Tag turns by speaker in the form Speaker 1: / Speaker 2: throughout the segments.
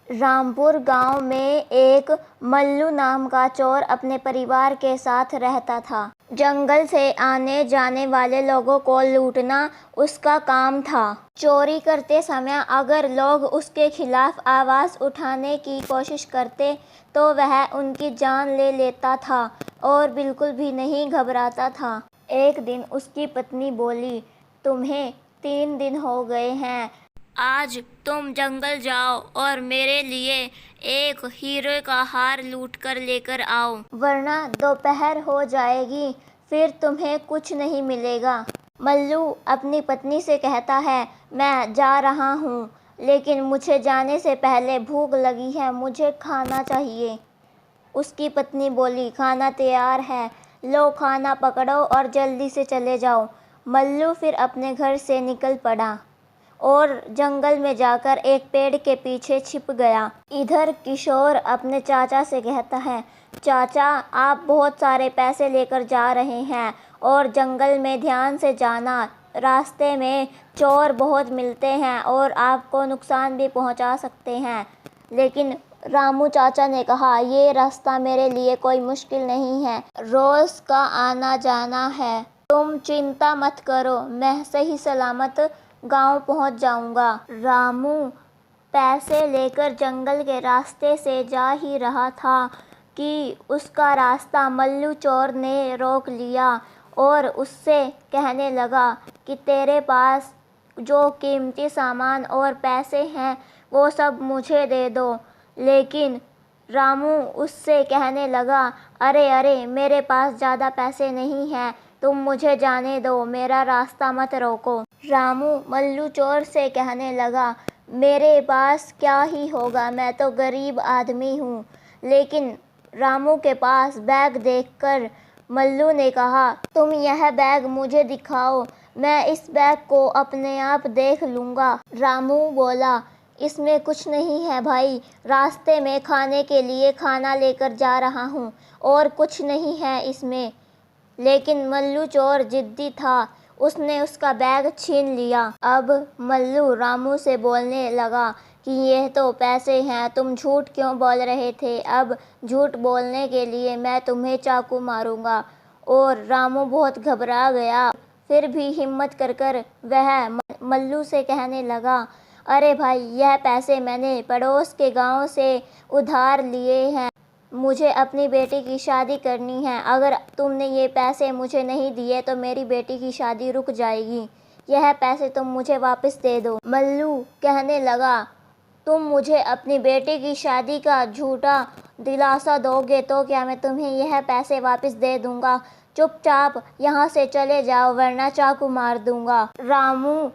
Speaker 1: रामपुर गांव में एक मल्लू नाम का चोर अपने परिवार के साथ रहता था। जंगल से आने जाने वाले लोगों को लूटना उसका काम था। चोरी करते समय अगर लोग उसके खिलाफ आवाज़ उठाने की कोशिश करते तो वह उनकी जान ले लेता था और बिल्कुल भी नहीं घबराता था। एक दिन उसकी पत्नी बोली, तुम्हें 3 दिन हो गए हैं, आज तुम जंगल जाओ और मेरे लिए एक हीरे का हार लूट कर लेकर आओ, वरना दोपहर हो जाएगी, फिर तुम्हें कुछ नहीं मिलेगा। मल्लू अपनी पत्नी से कहता है, मैं जा रहा हूँ, लेकिन मुझे जाने से पहले भूख लगी है, मुझे खाना चाहिए। उसकी पत्नी बोली, खाना तैयार है, लो खाना पकड़ो और जल्दी से चले जाओ। मल्लू फिर अपने घर से निकल पड़ा और जंगल में जाकर एक पेड़ के पीछे छिप गया। इधर किशोर अपने चाचा से कहता है, चाचा आप बहुत सारे पैसे लेकर जा रहे हैं और जंगल में ध्यान से जाना, रास्ते में चोर बहुत मिलते हैं और आपको नुकसान भी पहुंचा सकते हैं। लेकिन रामू चाचा ने कहा, ये रास्ता मेरे लिए कोई मुश्किल नहीं है, रोज़ का आना जाना है, तुम चिंता मत करो, मैं सही सलामत गांव पहुंच जाऊंगा। रामू पैसे लेकर जंगल के रास्ते से जा ही रहा था कि उसका रास्ता मल्लू चोर ने रोक लिया और उससे कहने लगा कि तेरे पास जो कीमती सामान और पैसे हैं वो सब मुझे दे दो। लेकिन रामू उससे कहने लगा, अरे अरे मेरे पास ज़्यादा पैसे नहीं हैं, तुम मुझे जाने दो, मेरा रास्ता मत रोको। रामू मल्लू चोर से कहने लगा, मेरे पास क्या ही होगा, मैं तो गरीब आदमी हूँ। लेकिन रामू के पास बैग देखकर मल्लू ने कहा, तुम यह बैग मुझे दिखाओ, मैं इस बैग को अपने आप देख लूँगा। रामू बोला, इसमें कुछ नहीं है भाई, रास्ते में खाने के लिए खाना लेकर जा रहा हूँ और कुछ नहीं है इसमें। लेकिन मल्लू चोर जिद्दी था, उसने उसका बैग छीन लिया। अब मल्लू रामू से बोलने लगा कि यह तो पैसे हैं, तुम झूठ क्यों बोल रहे थे, अब झूठ बोलने के लिए मैं तुम्हें चाकू मारूंगा। और रामू बहुत घबरा गया, फिर भी हिम्मत कर वह मल्लू से कहने लगा, अरे भाई यह पैसे मैंने पड़ोस के गांव से उधार लिए हैं, मुझे अपनी बेटी की शादी करनी है, अगर तुमने ये पैसे मुझे नहीं दिए तो मेरी बेटी की शादी रुक जाएगी, यह पैसे तुम मुझे वापस दे दो। मल्लू कहने लगा, तुम मुझे अपनी बेटी की शादी का झूठा दिलासा दोगे तो क्या मैं तुम्हें यह पैसे वापस दे दूंगा, चुपचाप यहाँ से चले जाओ वरना चाकू मार दूंगा। रामू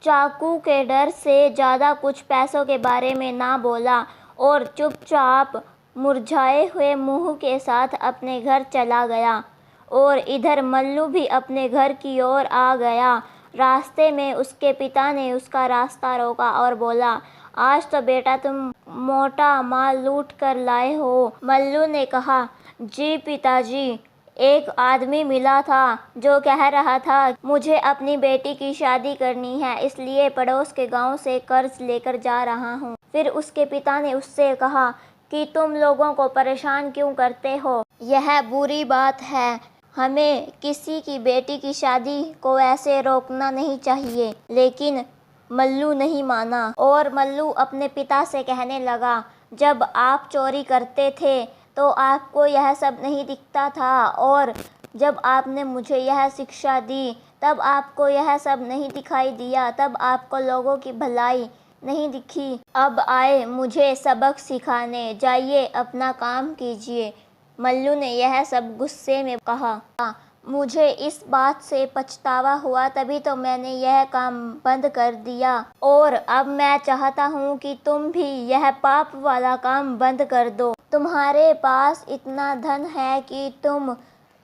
Speaker 1: चाकू के डर से ज़्यादा कुछ पैसों के बारे में ना बोला और चुपचाप मुरझाए हुए मुंह के साथ अपने घर चला गया। और इधर मल्लू भी अपने घर की ओर आ गया। रास्ते में उसके पिता ने उसका रास्ता रोका और बोला, आज तो बेटा तुम मोटा माल लूट कर लाए हो। मल्लू ने कहा, जी पिताजी, एक आदमी मिला था जो कह रहा था मुझे अपनी बेटी की शादी करनी है, इसलिए पड़ोस के गांव से कर्ज लेकर जा रहा हूँ। फिर उसके पिता ने उससे कहा कि तुम लोगों को परेशान क्यों करते हो, यह बुरी बात है, हमें किसी की बेटी की शादी को ऐसे रोकना नहीं चाहिए। लेकिन मल्लू नहीं माना और मल्लू अपने पिता से कहने लगा, जब आप चोरी करते थे तो आपको यह सब नहीं दिखता था और जब आपने मुझे यह शिक्षा दी तब आपको यह सब नहीं दिखाई दिया, तब आपको लोगों की भलाई नहीं दिखी। अब आए मुझे सबक सिखाने, जाइए अपना काम कीजिए। मल्लू ने यह सब गुस्से में कहा, मुझे इस बात से पछतावा हुआ, तभी तो मैंने यह काम बंद कर दिया और अब मैं चाहता हूँ कि तुम भी यह पाप वाला काम बंद कर दो। तुम्हारे पास इतना धन है कि तुम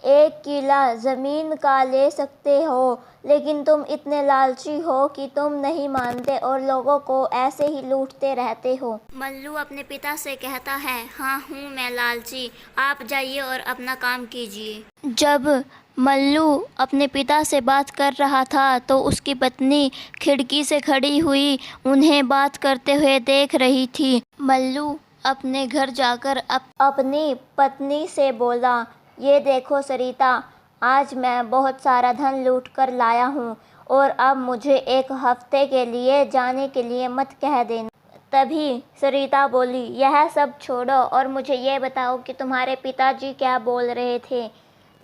Speaker 1: 1 किला ज़मीन का ले सकते हो, लेकिन तुम इतने लालची हो कि तुम नहीं मानते और लोगों को ऐसे ही लूटते रहते हो। मल्लू अपने पिता से कहता है, हाँ हूँ मैं लालची, आप जाइए और अपना काम कीजिए। जब मल्लू अपने पिता से बात कर रहा था तो उसकी पत्नी खिड़की से खड़ी हुई उन्हें बात करते हुए देख रही थी। मल्लू अपने घर जाकर अपनी पत्नी से बोला, ये देखो सरिता, आज मैं बहुत सारा धन लूट कर लाया हूँ और अब मुझे 1 हफ्ते के लिए जाने के लिए मत कह देना। तभी सरिता बोली, यह सब छोड़ो और मुझे ये बताओ कि तुम्हारे पिताजी क्या बोल रहे थे।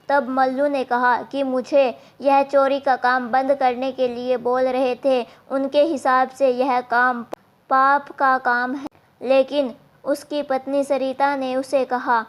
Speaker 1: तब मल्लू ने कहा कि मुझे यह चोरी का काम बंद करने के लिए बोल रहे थे। उनके हिसाब से यह काम पाप का काम है। लेकिन उसकी पत्नी सरिता ने उसे कहा,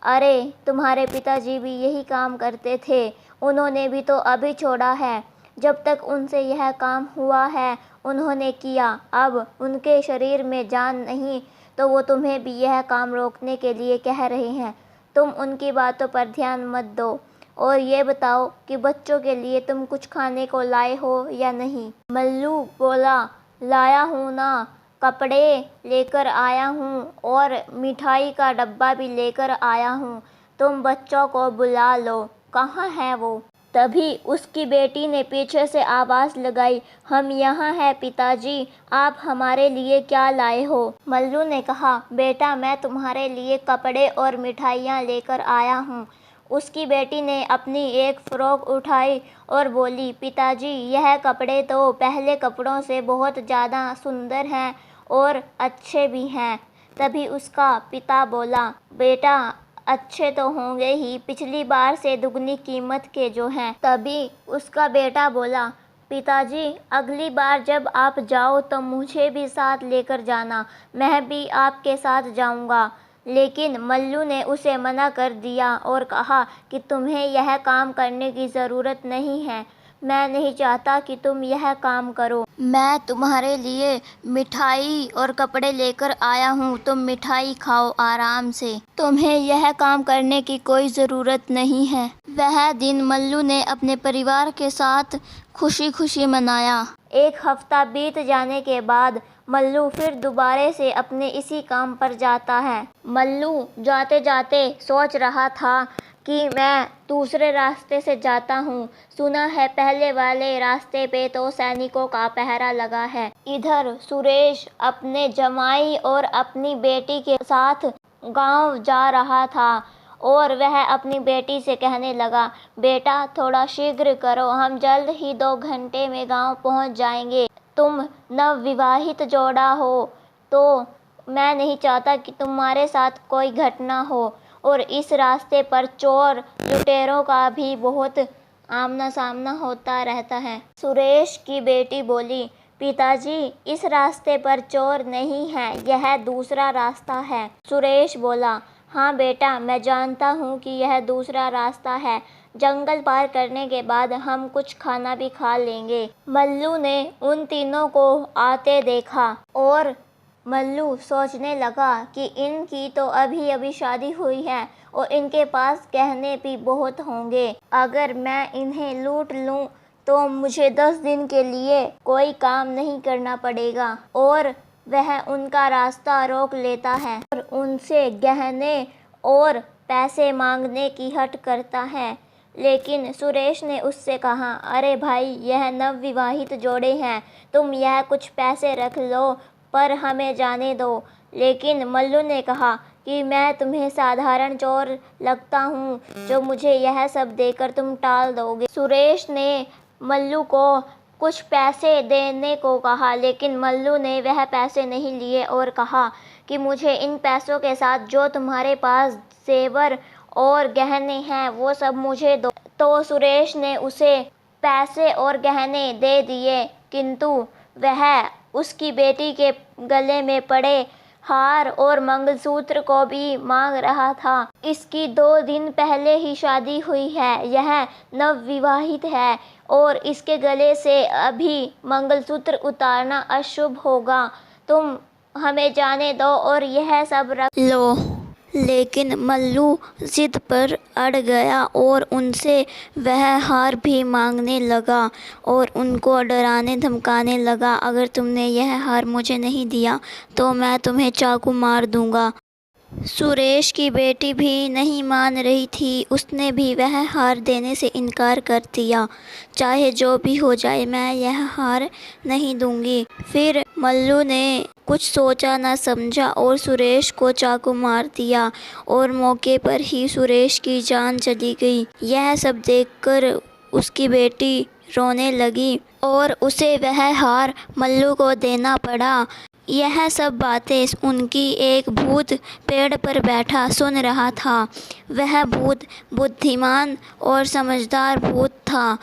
Speaker 1: अरे तुम्हारे पिताजी भी यही काम करते थे, उन्होंने भी तो अभी छोड़ा है। जब तक उनसे यह काम हुआ है उन्होंने किया, अब उनके शरीर में जान नहीं तो वो तुम्हें भी यह काम रोकने के लिए कह रहे हैं। तुम उनकी बातों पर ध्यान मत दो और ये बताओ कि बच्चों के लिए तुम कुछ खाने को लाए हो या नहीं। मल्लू बोला, लाया हूँ ना, कपड़े लेकर आया हूँ और मिठाई का डब्बा भी लेकर आया हूँ। तुम बच्चों को बुला लो, कहाँ है वो। तभी उसकी बेटी ने पीछे से आवाज़ लगाई, हम यहाँ हैं पिताजी, आप हमारे लिए क्या लाए हो। मल्लू ने कहा, बेटा मैं तुम्हारे लिए कपड़े और मिठाइयाँ लेकर आया हूँ। उसकी बेटी ने अपनी एक फ़्रॉक उठाई और बोली, पिताजी यह कपड़े तो पहले कपड़ों से बहुत ज़्यादा सुंदर हैं और अच्छे भी हैं। तभी उसका पिता बोला, बेटा अच्छे तो होंगे ही, पिछली बार से दुगनी कीमत के जो हैं। तभी उसका बेटा बोला, पिताजी अगली बार जब आप जाओ तो मुझे भी साथ लेकर जाना, मैं भी आपके साथ जाऊंगा। लेकिन मल्लू ने उसे मना कर दिया और कहा कि तुम्हें यह काम करने की ज़रूरत नहीं है, मैं नहीं चाहता कि तुम यह काम करो। मैं तुम्हारे लिए मिठाई और कपड़े लेकर आया हूँ, तुम मिठाई खाओ आराम से, तुम्हें यह काम करने की कोई ज़रूरत नहीं है। वह दिन मल्लू ने अपने परिवार के साथ खुशी खुशी मनाया। 1 हफ्ता बीत जाने के बाद मल्लू फिर दोबारे से अपने इसी काम पर जाता है। मल्लू जाते जाते सोच रहा था कि मैं दूसरे रास्ते से जाता हूँ, सुना है पहले वाले रास्ते पे तो सैनिकों का पहरा लगा है। इधर सुरेश अपने जमाई और अपनी बेटी के साथ गांव जा रहा था और वह अपनी बेटी से कहने लगा, बेटा थोड़ा शीघ्र करो, हम जल्द ही 2 घंटे में गांव पहुंच जाएंगे। तुम नवविवाहित जोड़ा हो तो मैं नहीं चाहता कि तुम्हारे साथ कोई घटना हो और इस रास्ते पर चोर लुटेरों का भी बहुत आमना सामना होता रहता है। सुरेश की बेटी बोली, पिताजी इस रास्ते पर चोर नहीं है, यह दूसरा रास्ता है। सुरेश बोला, हाँ बेटा मैं जानता हूँ कि यह दूसरा रास्ता है, जंगल पार करने के बाद हम कुछ खाना भी खा लेंगे। मल्लू ने उन तीनों को आते देखा और मल्लू सोचने लगा कि इनकी तो अभी अभी शादी हुई है और इनके पास गहने भी बहुत होंगे। अगर मैं इन्हें लूट लूं तो मुझे 10 दिन के लिए कोई काम नहीं करना पड़ेगा। और वह उनका रास्ता रोक लेता है और उनसे गहने और पैसे मांगने की हट करता है। लेकिन सुरेश ने उससे कहा, अरे भाई यह नवविवाहित जोड़े हैं, तुम यह कुछ पैसे रख लो पर हमें जाने दो। लेकिन मल्लू ने कहा कि मैं तुम्हें साधारण चोर लगता हूँ जो मुझे यह सब देकर तुम टाल दोगे। सुरेश ने मल्लू को कुछ पैसे देने को कहा लेकिन मल्लू ने वह पैसे नहीं लिए और कहा कि मुझे इन पैसों के साथ जो तुम्हारे पास जेवर और गहने हैं वो सब मुझे दो। तो सुरेश ने उसे पैसे और गहने दे दिए किंतु वह उसकी बेटी के गले में पड़े हार और मंगलसूत्र को भी मांग रहा था। इसकी 2 दिन पहले ही शादी हुई है, यह नवविवाहित है और इसके गले से अभी मंगलसूत्र उतारना अशुभ होगा। तुम हमें जाने दो और यह सब रख लो। लेकिन मल्लू जिद पर अड़ गया और उनसे वह हार भी मांगने लगा और उनको डराने धमकाने लगा, अगर तुमने यह हार मुझे नहीं दिया तो मैं तुम्हें चाकू मार दूंगा। सुरेश की बेटी भी नहीं मान रही थी। उसने भी वह हार देने से इनकार कर दिया। चाहे जो भी हो जाए, मैं यह हार नहीं दूंगी। फिर मल्लू ने कुछ सोचा न समझा और सुरेश को चाकू मार दिया और मौके पर ही सुरेश की जान चली गई। यह सब देखकर उसकी बेटी रोने लगी और उसे वह हार मल्लू को देना पड़ा। यह सब बातें उनकी एक भूत पेड़ पर बैठा सुन रहा था। वह भूत बुद्धिमान और समझदार भूत था।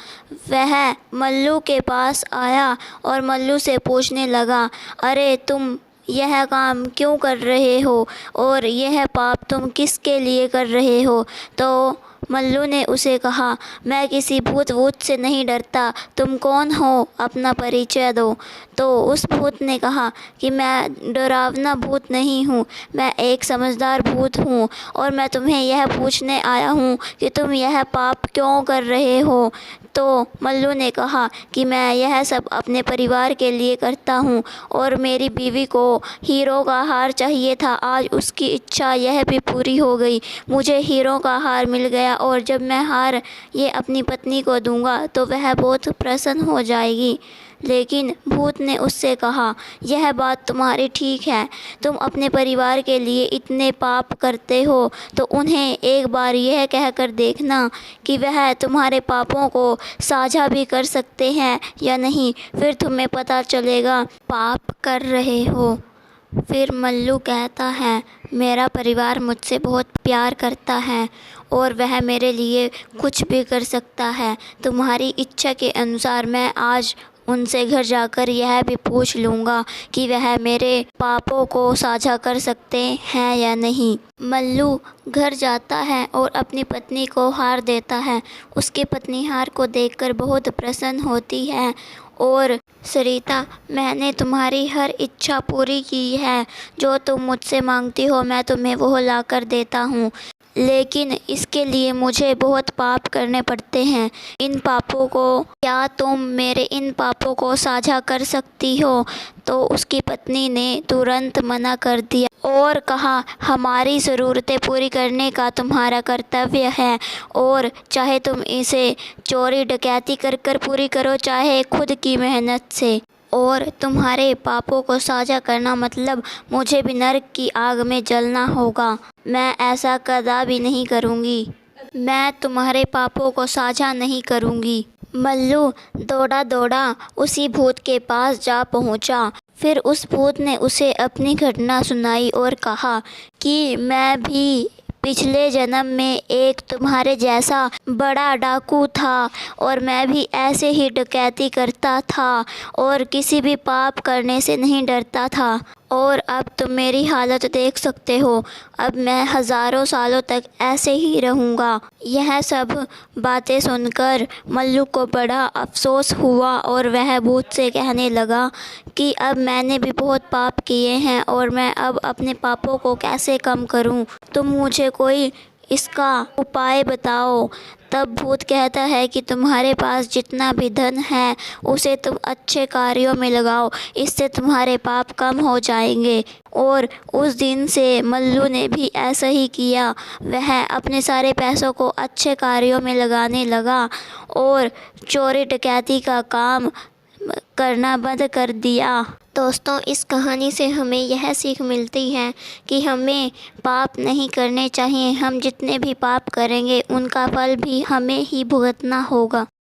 Speaker 1: वह मल्लू के पास आया और मल्लू से पूछने लगा, अरे तुम यह काम क्यों कर रहे हो और यह पाप तुम किसके लिए कर रहे हो? तो मल्लू ने उसे कहा, मैं किसी भूत वूत से नहीं डरता। तुम कौन हो? अपना परिचय दो। तो उस भूत ने कहा कि मैं डरावना भूत नहीं हूँ, मैं एक समझदार भूत हूँ और मैं तुम्हें यह पूछने आया हूँ कि तुम यह पाप क्यों कर रहे हो। तो मल्लू ने कहा कि मैं यह सब अपने परिवार के लिए करता हूँ और मेरी बीवी को हीरो का हार चाहिए था। आज उसकी इच्छा यह भी पूरी हो गई। मुझे हीरो का हार मिल गया और जब मैं हार ये अपनी पत्नी को दूंगा तो वह बहुत प्रसन्न हो जाएगी। लेकिन भूत ने उससे कहा, यह बात तुम्हारी ठीक है। तुम अपने परिवार के लिए इतने पाप करते हो तो उन्हें एक बार यह कहकर देखना कि वह तुम्हारे पापों को साझा भी कर सकते हैं या नहीं, फिर तुम्हें पता चलेगा पाप कर रहे हो। फिर मल्लू कहता है, मेरा परिवार मुझसे बहुत प्यार करता है और वह मेरे लिए कुछ भी कर सकता है। तुम्हारी इच्छा के अनुसार मैं आज उनसे घर जाकर यह भी पूछ लूँगा कि वह मेरे पापों को साझा कर सकते हैं या नहीं। मल्लू घर जाता है और अपनी पत्नी को हार देता है। उसकी पत्नी हार को देखकर बहुत प्रसन्न होती है और सरिता, मैंने तुम्हारी हर इच्छा पूरी की है। जो तुम मुझसे मांगती हो मैं तुम्हें वो ला कर देता हूँ, लेकिन इसके लिए मुझे बहुत पाप करने पड़ते हैं। इन पापों को क्या तुम मेरे इन पापों को साझा कर सकती हो? तो उसकी पत्नी ने तुरंत मना कर दिया और कहा, हमारी ज़रूरतें पूरी करने का तुम्हारा कर्तव्य है और चाहे तुम इसे चोरी डकैती कर कर पूरी करो, चाहे खुद की मेहनत से। और तुम्हारे पापों को साझा करना मतलब मुझे भी नरक की आग में जलना होगा। मैं ऐसा कदापि नहीं करूँगी। मैं तुम्हारे पापों को साझा नहीं करूँगी। मल्लू दौड़ा दौड़ा उसी भूत के पास जा पहुँचा। फिर उस भूत ने उसे अपनी घटना सुनाई और कहा कि मैं भी पिछले जन्म में एक तुम्हारे जैसा बड़ा डाकू था और मैं भी ऐसे ही डकैती करता था और किसी भी पाप करने से नहीं डरता था। और अब तुम मेरी हालत देख सकते हो। अब मैं हज़ारों सालों तक ऐसे ही रहूँगा। यह सब बातें सुनकर मल्लू को बड़ा अफसोस हुआ और वह भूत से कहने लगा कि अब मैंने भी बहुत पाप किए हैं और मैं अब अपने पापों को कैसे कम करूं? तुम मुझे कोई इसका उपाय बताओ। तब भूत कहता है कि तुम्हारे पास जितना भी धन है उसे तुम अच्छे कार्यों में लगाओ, इससे तुम्हारे पाप कम हो जाएंगे। और उस दिन से मल्लू ने भी ऐसा ही किया। वह अपने सारे पैसों को अच्छे कार्यों में लगाने लगा और चोरी डकैती का काम करना बंद कर दिया। दोस्तों, इस कहानी से हमें यह सीख मिलती है कि हमें पाप नहीं करने चाहिए। हम जितने भी पाप करेंगे उनका फल भी हमें ही भुगतना होगा।